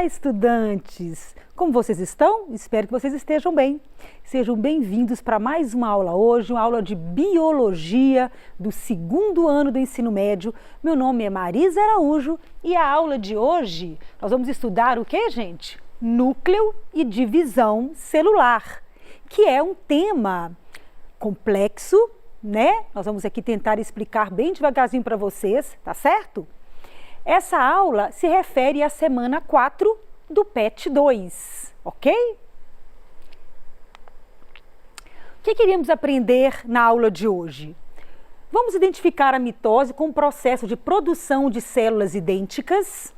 estudantes! Como vocês estão? Espero que vocês estejam bem. Sejam bem-vindos para mais uma aula hoje, uma aula de Biologia do 2º ano do ensino médio. Meu nome é Marisa Araújo e a aula de hoje nós vamos estudar o que, gente? Núcleo e divisão celular, que é um tema complexo, né? Nós vamos aqui tentar explicar bem devagarzinho para vocês, tá certo? Essa aula se refere à semana 4 do PET 2, ok? O que queríamos aprender na aula de hoje? Vamos identificar a mitose como processo de produção de células idênticas,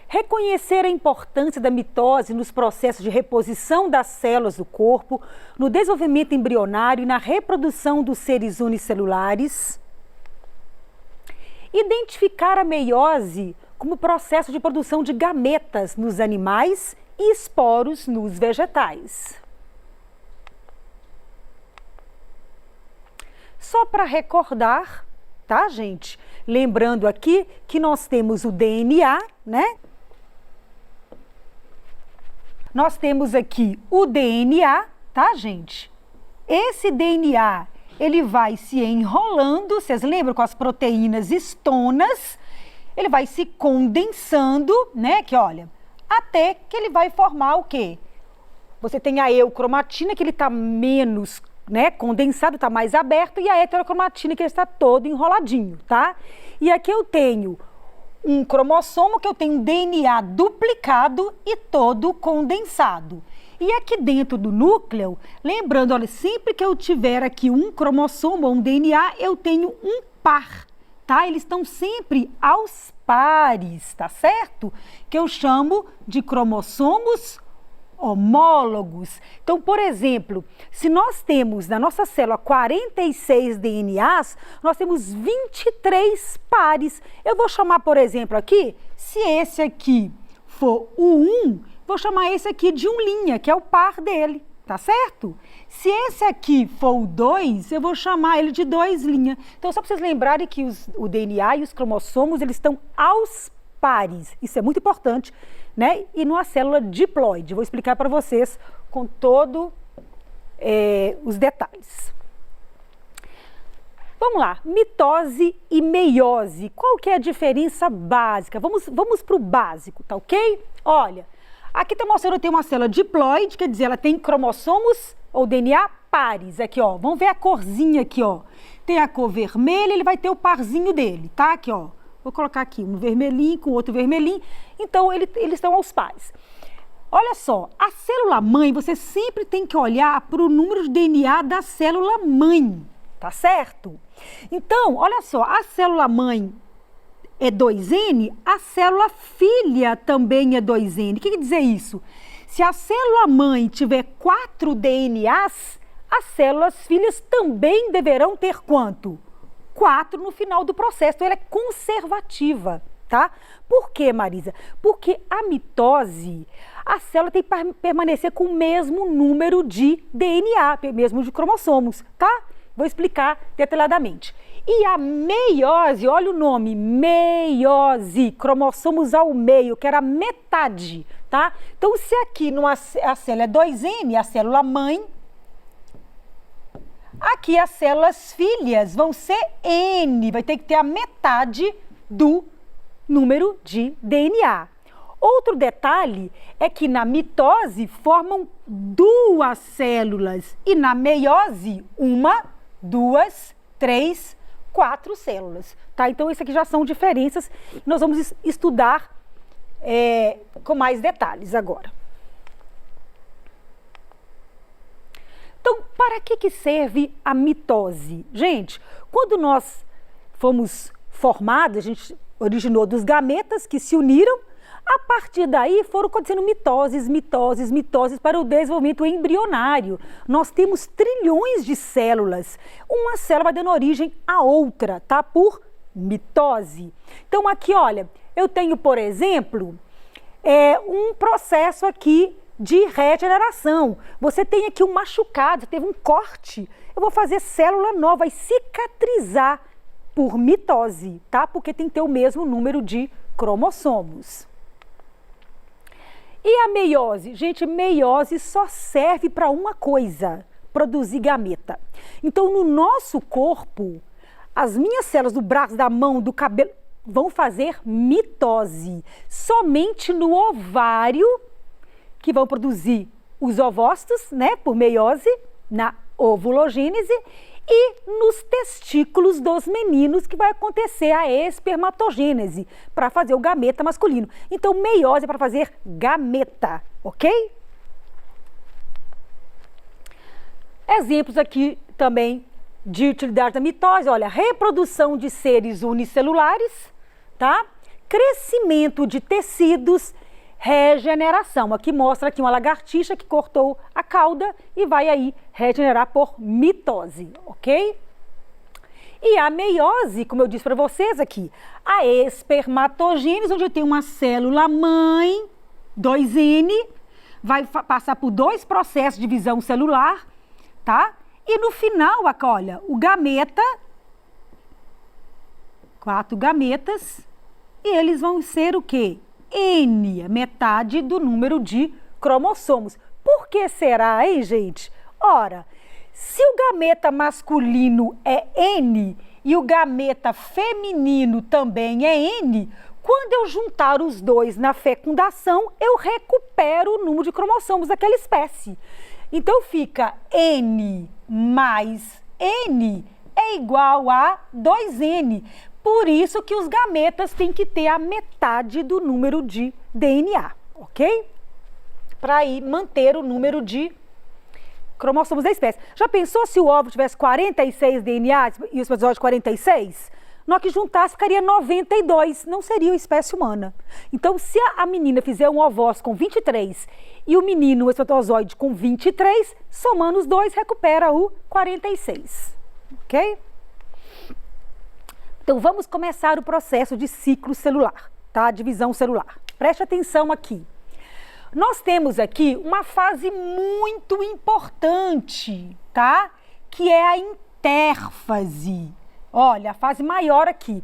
reconhecer a importância da mitose nos processos de reposição das células do corpo, no desenvolvimento embrionário e na reprodução dos seres unicelulares, identificar a meiose como processo de produção de gametas nos animais e esporos nos vegetais. Só para recordar, tá, gente? Lembrando aqui que nós temos o DNA, né? Nós temos aqui o DNA, tá, gente? Esse DNA, ele vai se enrolando, vocês lembram, com as proteínas histonas, ele vai se condensando, né, que olha, até que ele vai formar o quê? Você tem a eucromatina, que ele está menos, né, condensado, está mais aberto, e a heterocromatina, que ele está todo enroladinho, tá? E aqui eu tenho um cromossomo, que eu tenho um DNA duplicado e todo condensado. E aqui dentro do núcleo, lembrando, olha, sempre que eu tiver aqui um cromossomo ou um DNA, eu tenho um par, tá? Eles estão sempre aos pares, tá certo? Que eu chamo de cromossomos homólogos. Então, por exemplo, se nós temos na nossa célula 46 DNAs, nós temos 23 pares. Eu vou chamar, por exemplo, aqui, se esse aqui for o 1, vou chamar esse aqui de 1', que é o par dele, tá certo? Se esse aqui for o 2, eu vou chamar ele de 2'. Então, só para vocês lembrarem que o DNA e os cromossomos, eles estão aos pares. Isso é muito importante, né? E numa célula diploide. Vou explicar para vocês com todos os detalhes. Vamos lá, mitose e meiose. Qual que é a diferença básica? Vamos para o básico, tá ok? Olha, aqui está mostrando que tem uma célula diploide, quer dizer, ela tem cromossomos ou DNA pares. Aqui, ó, vamos ver a corzinha aqui, ó. Tem a cor vermelha, ele vai ter o parzinho dele, tá? Aqui, ó. Vou colocar aqui um vermelhinho com outro vermelhinho. Então, eles estão aos pares. Olha só, a célula mãe, você sempre tem que olhar para o número de DNA da célula mãe, tá certo? Então, olha só, a célula mãe é 2N, a célula filha também é 2N. O que quer dizer isso? Se a célula mãe tiver 4 DNAs, as células filhas também deverão ter quanto? 4 no final do processo. Então, ela é conservativa, tá? Por quê, Marisa? Porque a mitose, a célula tem que permanecer com o mesmo número de DNA, mesmo de cromossomos, tá? Vou explicar detalhadamente. E a meiose, olha o nome, meiose, cromossomos ao meio, que era metade, tá? Então, se aqui a célula é 2N, a célula mãe, aqui as células filhas vão ser N, vai ter que ter a metade do número de DNA. Outro detalhe é que na mitose formam 2 células e na meiose 1, 2, 3, 4 células, tá? Então, isso aqui já são diferenças que nós vamos estudar com mais detalhes agora. Então, para que serve a mitose? Gente, quando nós fomos formados, a gente originou dos gametas que se uniram, a partir daí foram acontecendo mitoses para o desenvolvimento embrionário. Nós temos trilhões de células. Uma célula vai dando origem à outra, tá? Por mitose. Então, aqui, olha, eu tenho, por exemplo, um processo aqui de regeneração. Você tem aqui um machucado, você teve um corte. Eu vou fazer célula nova, vai cicatrizar por mitose, tá? Porque tem que ter o mesmo número de cromossomos. E a meiose? Gente, meiose só serve para uma coisa, produzir gameta. Então, no nosso corpo, as minhas células do braço, da mão, do cabelo, vão fazer mitose. Somente no ovário, que vão produzir os ovócitos, né, por meiose, na ovulogênese, e nos testículos dos meninos que vai acontecer a espermatogênese para fazer o gameta masculino. Então, meiose é para fazer gameta, ok? Exemplos aqui também de utilidade da mitose, olha, reprodução de seres unicelulares, tá? Crescimento de tecidos, regeneração. Aqui mostra aqui uma lagartixa que cortou a cauda e vai aí regenerar por mitose, ok? E a meiose, como eu disse para vocês aqui, a espermatogênese, onde tem uma célula mãe, 2N, vai passar por 2 processos de divisão celular, tá? E no final, olha, o gameta, 4 gametas, e eles vão ser o quê? N, metade do número de cromossomos. Por que será, hein, gente? Ora, se o gameta masculino é N e o gameta feminino também é N, quando eu juntar os dois na fecundação, eu recupero o número de cromossomos daquela espécie. Então fica N mais N é igual a 2N. Por isso que os gametas têm que ter a metade do número de DNA, ok? Para aí manter o número de cromossomos da espécie. Já pensou se o óvulo tivesse 46 DNA e o espermatozoide 46? Na hora que juntasse, ficaria 92, não seria uma espécie humana. Então, se a menina fizer um ovócito com 23 e o menino, o espermatozoide, com 23, somando os dois, recupera o 46, ok? Então, vamos começar o processo de ciclo celular, tá? Divisão celular. Preste atenção aqui. Nós temos aqui uma fase muito importante, tá? Que é a intérfase. Olha, a fase maior aqui.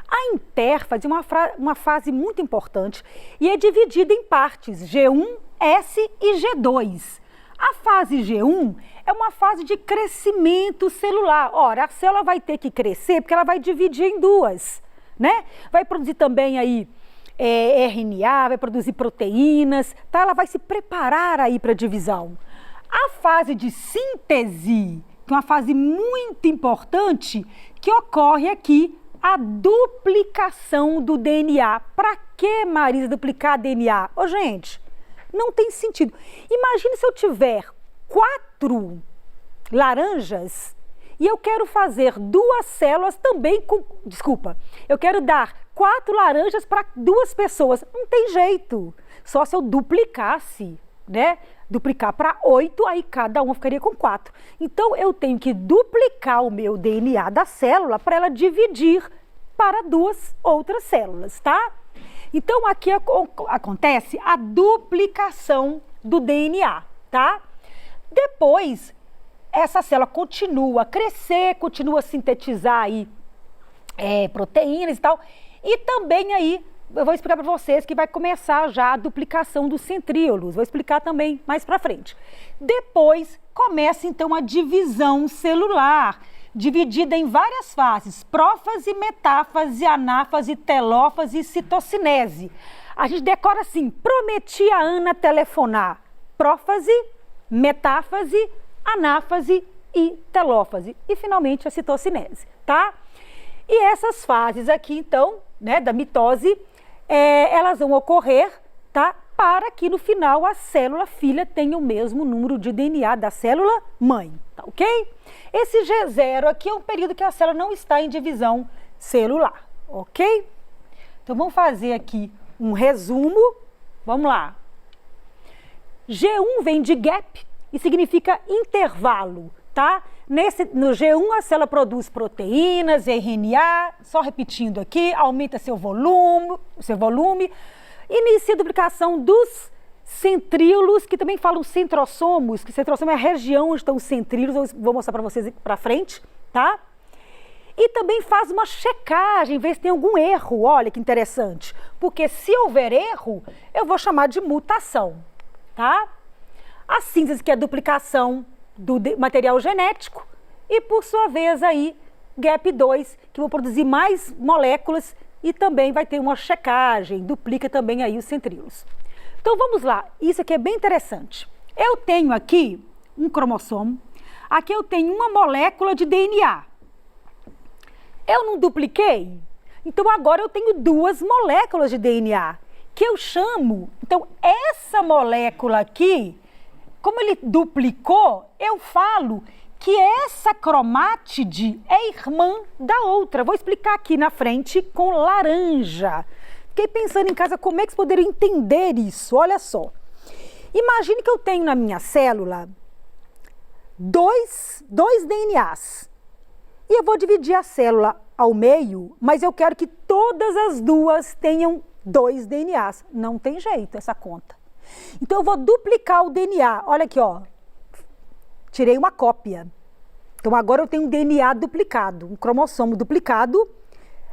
A intérfase é uma fase muito importante e é dividida em partes, G1, S e G2. A fase G1 é uma fase de crescimento celular. Ora, a célula vai ter que crescer porque ela vai dividir em duas, né? Vai produzir também aí RNA, vai produzir proteínas, tá? Ela vai se preparar aí para a divisão. A fase de síntese, que é uma fase muito importante, que ocorre aqui a duplicação do DNA. Para que, Marisa, duplicar DNA? Ô, gente, não tem sentido. Imagine se eu tiver 4 laranjas e eu quero fazer 2 células também com... Desculpa, eu quero dar 4 laranjas para 2 pessoas. Não tem jeito. Só se eu duplicasse, né? Duplicar para 8, aí cada uma ficaria com 4. Então, eu tenho que duplicar o meu DNA da célula para ela dividir para 2 outras células, tá? Então, aqui acontece a duplicação do DNA, tá? Depois, essa célula continua a crescer, continua a sintetizar aí proteínas e tal. E também aí, eu vou explicar para vocês que vai começar já a duplicação dos centríolos. Vou explicar também mais para frente. Depois, começa então a divisão celular, dividida em várias fases: prófase, metáfase, anáfase, telófase e citocinese. A gente decora assim: prometi a Ana telefonar. Prófase, metáfase, anáfase e telófase. E finalmente a citocinese, tá? E essas fases aqui, então, né, da mitose, elas vão ocorrer, tá? Para que no final a célula filha tenha o mesmo número de DNA da célula mãe, tá ok? Esse G0 aqui é um período que a célula não está em divisão celular, ok? Então vamos fazer aqui um resumo, vamos lá. G1 vem de gap e significa intervalo, tá? No G1 a célula produz proteínas, RNA, só repetindo aqui, aumenta seu volume, inicia a duplicação dos centríolos, que também falam centrossomos, que centrossomo é a região onde estão os centríolos, eu vou mostrar para vocês aqui para frente, tá? E também faz uma checagem, ver se tem algum erro. Olha que interessante. Porque se houver erro, eu vou chamar de mutação, tá? A síntese, que é a duplicação do material genético. E, por sua vez, aí, gap 2, que vão produzir mais moléculas e também vai ter uma checagem, duplica também aí os centríolos. Então, vamos lá. Isso aqui é bem interessante. Eu tenho aqui um cromossomo. Aqui eu tenho uma molécula de DNA. Eu não dupliquei? Então, agora eu tenho duas moléculas de DNA, que eu chamo... Então, essa molécula aqui, como ele duplicou, eu falo que essa cromátide é irmã da outra. Vou explicar aqui na frente com laranja. Fiquei pensando em casa como é que vocês poderiam entender isso. Olha só. Imagine que eu tenho na minha célula dois DNAs. E eu vou dividir a célula ao meio, mas eu quero que todas as duas tenham 2 DNAs. Não tem jeito essa conta. Então, eu vou duplicar o DNA. Olha aqui, ó. Tirei uma cópia. Então, agora eu tenho um DNA duplicado, um cromossomo duplicado.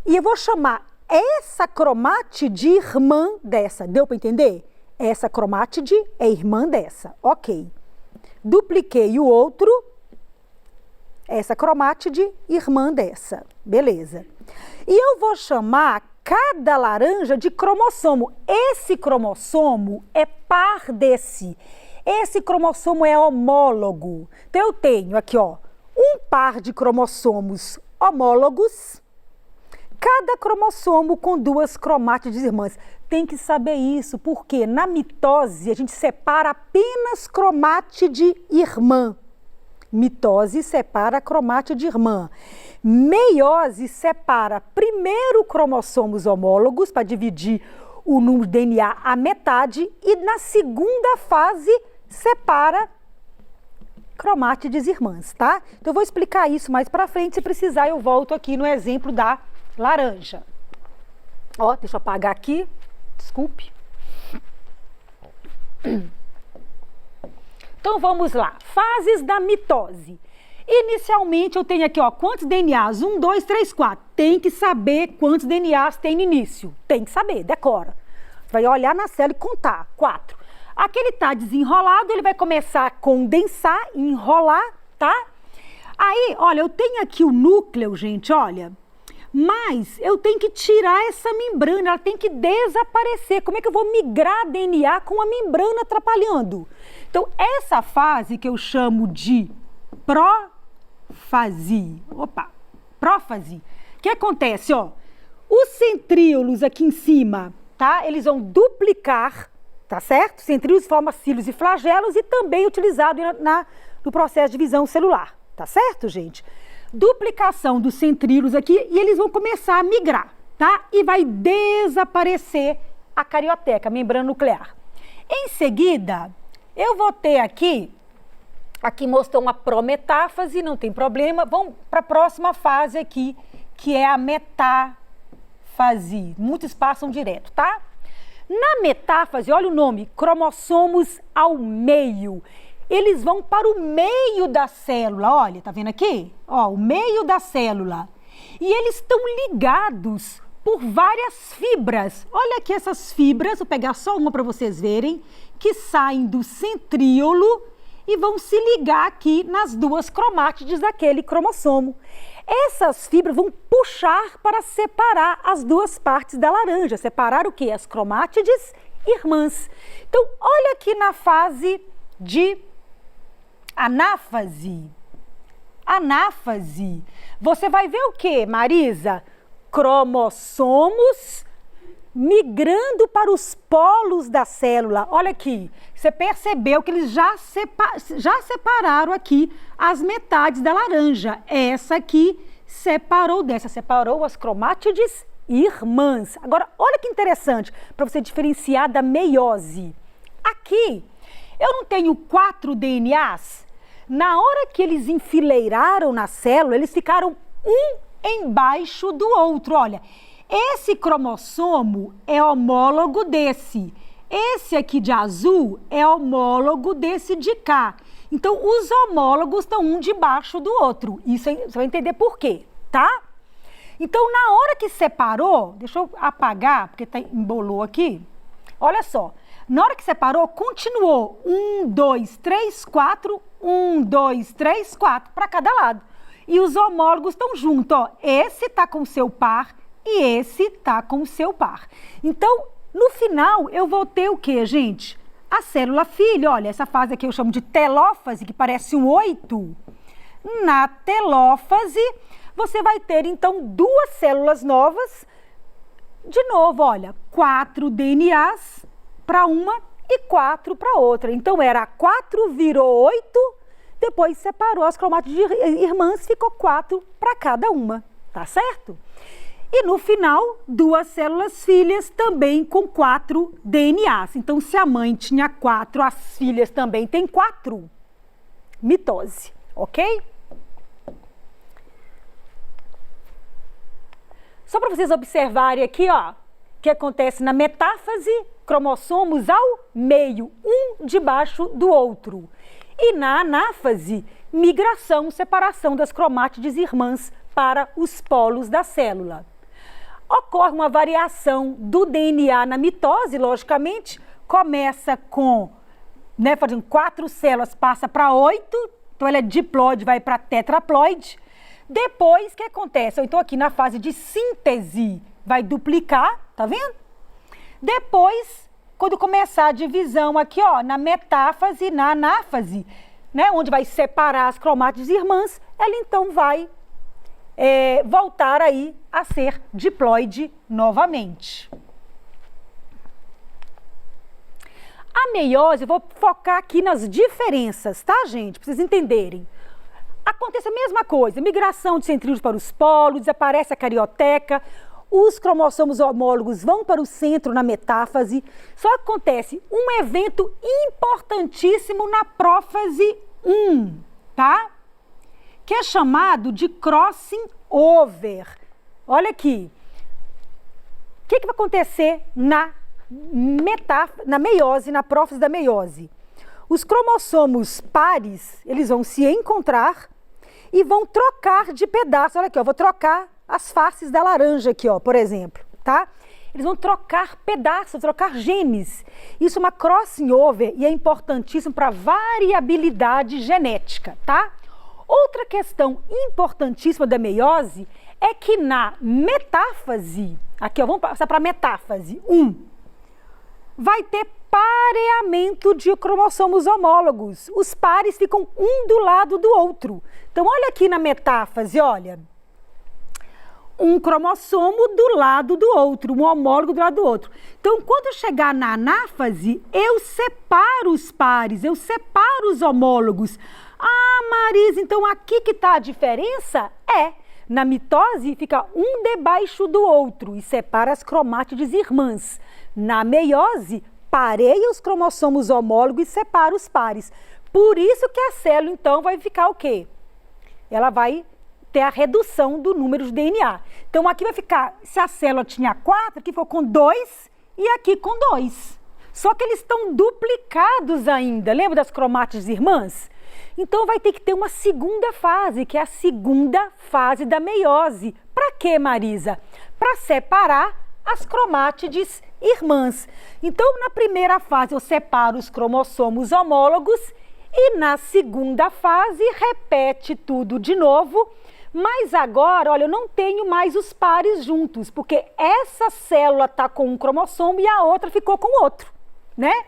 E eu vou chamar essa cromátide irmã dessa. Deu para entender? Essa cromátide é irmã dessa. Ok. Dupliquei o outro. Essa cromátide, irmã dessa. Beleza. E eu vou chamar cada laranja de cromossomo. Esse cromossomo é par desse. Esse cromossomo é homólogo. Então, eu tenho aqui, ó, um par de cromossomos homólogos. Cada cromossomo com 2 cromátides irmãs. Tem que saber isso, porque na mitose a gente separa apenas cromátide irmã. Mitose separa a cromátide irmã. Meiose separa primeiro cromossomos homólogos para dividir o número de DNA à metade e na segunda fase separa cromátides irmãs, tá? Então eu vou explicar isso mais para frente, se precisar eu volto aqui no exemplo da laranja. Ó, deixa eu apagar aqui, desculpe. Então, vamos lá. Fases da mitose. Inicialmente, eu tenho aqui, ó, quantos DNAs? 1, 2, 3, 4. Tem que saber quantos DNAs tem no início. Tem que saber, decora. Vai olhar na célula e contar. 4. Aqui ele está desenrolado, ele vai começar a condensar, enrolar, tá? Aí, olha, eu tenho aqui o núcleo, gente, olha. Mas eu tenho que tirar essa membrana, ela tem que desaparecer. Como é que eu vou migrar DNA com a membrana atrapalhando? Então, essa fase que eu chamo de prófase. Prófase. O que acontece, ó? Os centríolos aqui em cima, tá? Eles vão duplicar, tá certo? Centríolos formam cílios e flagelos e também utilizado no processo de divisão celular, tá certo, gente? Duplicação dos centríolos aqui e eles vão começar a migrar, tá? E vai desaparecer a carioteca, a membrana nuclear. Em seguida, eu vou ter aqui mostrou uma prometáfase, não tem problema. Vamos para a próxima fase aqui, que é a metáfase. Muitos passam direto, tá? Na metáfase, olha o nome, cromossomos ao meio. Eles vão para o meio da célula, olha, tá vendo aqui? Ó, o meio da célula. E eles estão ligados por várias fibras. Olha aqui essas fibras, vou pegar só uma para vocês verem, que saem do centríolo e vão se ligar aqui nas 2 cromátides daquele cromossomo. Essas fibras vão puxar para separar as 2 partes da laranja. Separar o quê? As cromátides irmãs. Então, olha aqui na fase de anáfase. Anáfase. Você vai ver o quê, Marisa? Cromossomos migrando para os polos da célula. Olha aqui, você percebeu que eles já separaram aqui as metades da laranja. Essa aqui separou dessa, separou as cromátides irmãs. Agora, olha que interessante, para você diferenciar da meiose. Aqui, eu não tenho 4 DNAs. Na hora que eles enfileiraram na célula, eles ficaram um embaixo do outro. Olha, esse cromossomo é homólogo desse. Esse aqui de azul é homólogo desse de cá. Então, os homólogos estão um debaixo do outro. Isso aí, você vai entender por quê, tá? Então, na hora que separou, deixa eu apagar, porque embolou aqui. Olha só, na hora que separou, continuou 1, 2, 3, 4, 1, 2, 3, 4 para cada lado. E os homólogos estão juntos, ó. Esse está com o seu par e esse está com o seu par. Então, no final, eu vou ter o quê, gente? A célula filha, olha, essa fase aqui eu chamo de telófase, que parece um 8. Na telófase, você vai ter, então, 2 células novas. De novo, olha, 4 DNAs para uma e 4 para outra. Então, era 4 virou 8, depois separou as cromátides irmãs, ficou 4 para cada uma, tá certo? E no final, 2 células filhas também com 4 DNAs. Então, se a mãe tinha 4, as filhas também têm 4. Mitose, ok? Só para vocês observarem aqui, ó, o que acontece na metáfase, cromossomos ao meio, um debaixo do outro. E na anáfase, migração, separação das cromátides irmãs para os polos da célula. Ocorre uma variação do DNA na mitose, logicamente, começa com, né, fazendo 4 células, passa para 8, então ela é diploide, vai para tetraploide. Depois, o que acontece? Então aqui na fase de síntese, vai duplicar, tá vendo? Depois, quando começar a divisão aqui, ó, na metáfase, na anáfase, né, onde vai separar as cromátides irmãs, ela então vai voltar aí a ser diploide novamente. A meiose, eu vou focar aqui nas diferenças, tá, gente? Para vocês entenderem. Acontece a mesma coisa, migração de centríolos para os polos, desaparece a carioteca, os cromossomos homólogos vão para o centro na metáfase. Só acontece um evento importantíssimo na prófase 1, tá? Que é chamado de crossing over. Olha aqui. O que vai acontecer na meiose, na prófase da meiose? Os cromossomos pares, eles vão se encontrar e vão trocar de pedaço. Olha aqui, ó, vou trocar as faces da laranja aqui, ó, por exemplo, tá? Eles vão trocar pedaços, trocar genes. Isso é uma crossing over e é importantíssimo para variabilidade genética, tá? Outra questão importantíssima da meiose é que na metáfase, aqui ó, vamos passar para a metáfase 1, vai ter pareamento de cromossomos homólogos. Os pares ficam um do lado do outro. Então, olha aqui na metáfase, olha. Um cromossomo do lado do outro, um homólogo do lado do outro. Então, quando chegar na anáfase, eu separo os pares, eu separo os homólogos. Ah, Marisa, então aqui que está a diferença? Na mitose fica um debaixo do outro e separa as cromátides irmãs. Na meiose, pareia os cromossomos homólogos e separa os pares. Por isso que a célula, então, vai ficar o quê? Ela vai ter a redução do número de DNA. Então, aqui vai ficar, se a célula tinha 4, aqui ficou com 2 e aqui com 2. Só que eles estão duplicados ainda. Lembra das cromátides irmãs? Então, vai ter que ter uma segunda fase, que é a segunda fase da meiose. Para quê, Marisa? Para separar as cromátides irmãs. Então, na primeira fase, eu separo os cromossomos homólogos e na segunda fase, repete tudo de novo. Mas agora, olha, eu não tenho mais os pares juntos, porque essa célula está com um cromossomo e a outra ficou com outro, né?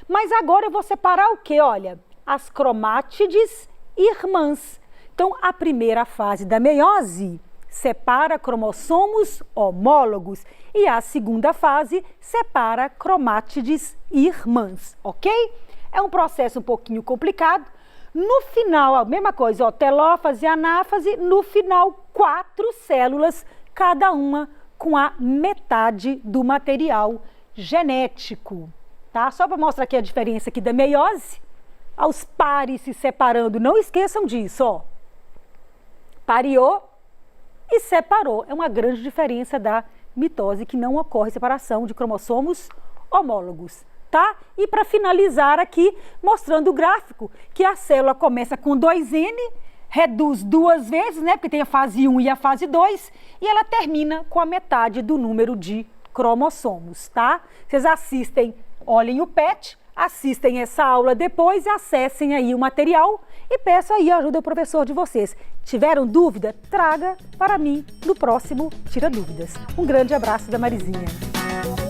Mas agora eu vou separar o quê? Olha, as cromátides irmãs. Então, a primeira fase da meiose separa cromossomos homólogos e a segunda fase separa cromátides irmãs, ok? É um processo um pouquinho complicado. No final, a mesma coisa, ó, telófase e anáfase, no final 4 células, cada uma com a metade do material genético, tá? Só para mostrar aqui a diferença aqui da meiose, aos pares se separando, não esqueçam disso, ó. Pareou e separou. É uma grande diferença da mitose, que não ocorre separação de cromossomos homólogos, tá? E para finalizar aqui, mostrando o gráfico, que a célula começa com 2N, reduz 2 vezes, né? Porque tem a fase 1 e a fase 2, e ela termina com a metade do número de cromossomos, tá? Vocês assistem, olhem o PET, assistem essa aula depois, acessem aí o material e peçam aí a ajuda do professor de vocês. Tiveram dúvida? Traga para mim no próximo Tira Dúvidas. Um grande abraço da Marizinha.